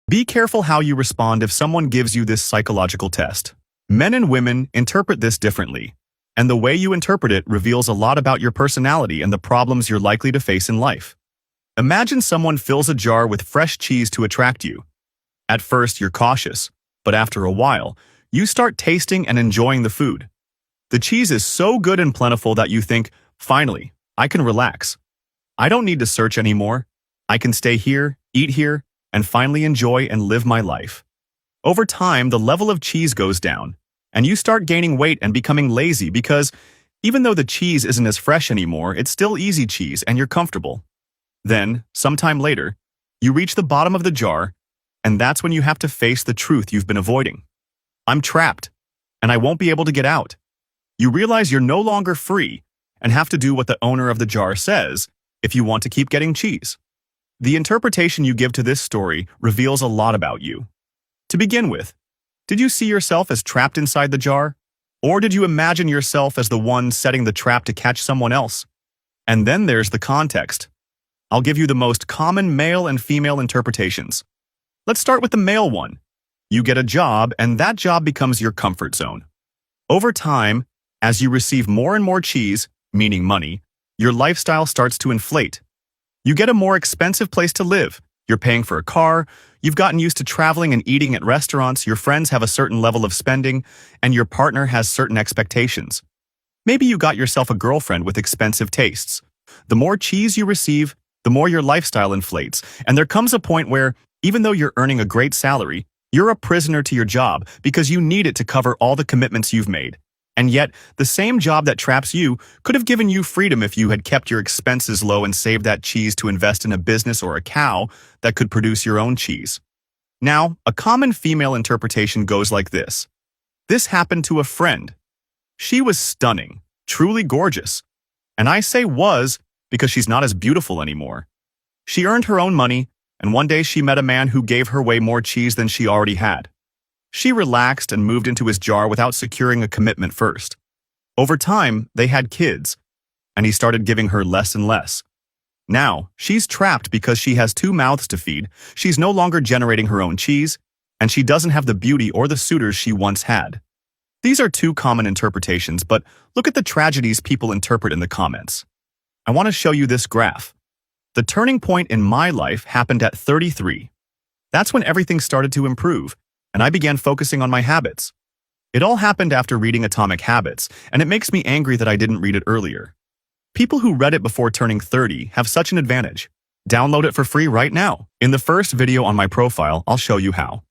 Be careful how you respond if someone gives you this psychological test. Men and women interpret this differently, and the way you interpret it reveals a lot about your personality and the problems you're likely to face in life. Imagine someone fills a jar with fresh cheese to attract you. At first, you're cautious, but after a while, you start tasting and enjoying the food. The cheese is so good and plentiful that you think, finally, I can relax. I don't need to search anymore. I can stay here, eat here, and finally enjoy and live my life. Over time, the level of cheese goes down, and you start gaining weight and becoming lazy because even though the cheese isn't as fresh anymore, it's still easy cheese and you're comfortable. Then, sometime later, you reach the bottom of the jar, and that's when you have to face the truth you've been avoiding. I'm trapped, and I won't be able to get out. You realize you're no longer free and have to do what the owner of the jar says if you want to keep getting cheese. The interpretation you give to this story reveals a lot about you. To begin with, did you see yourself as trapped inside the jar? Or did you imagine yourself as the one setting the trap to catch someone else? And then there's the context. I'll give you the most common male and female interpretations. Let's start with the male one. You get a job, and that job becomes your comfort zone. Over time, as you receive more and more cheese, meaning money, your lifestyle starts to inflate. You get a more expensive place to live. You're paying for a car, you've gotten used to traveling and eating at restaurants, your friends have a certain level of spending, and your partner has certain expectations. Maybe you got yourself a girlfriend with expensive tastes. The more cheese you receive, the more your lifestyle inflates, and there comes a point where, even though you're earning a great salary, you're a prisoner to your job because you need it to cover all the commitments you've made. And yet, the same job that traps you could have given you freedom if you had kept your expenses low and saved that cheese to invest in a business or a cow that could produce your own cheese. Now, a common female interpretation goes like this. This happened to a friend. She was stunning, truly gorgeous. And I say was because she's not as beautiful anymore. She earned her own money, and one day she met a man who gave her way more cheese than she already had. She relaxed and moved into his jar without securing a commitment first. Over time, they had kids, and he started giving her less and less. Now, she's trapped because she has two mouths to feed, she's no longer generating her own cheese, and she doesn't have the beauty or the suitors she once had. These are two common interpretations, but look at the tragedies people interpret in the comments. I want to show you this graph. The turning point in my life happened at 33. That's when everything started to improve, and I began focusing on my habits. It all happened after reading Atomic Habits, and it makes me angry that I didn't read it earlier. People who read it before turning 30 have such an advantage. Download it for free right now. In the first video on my profile, I'll show you how.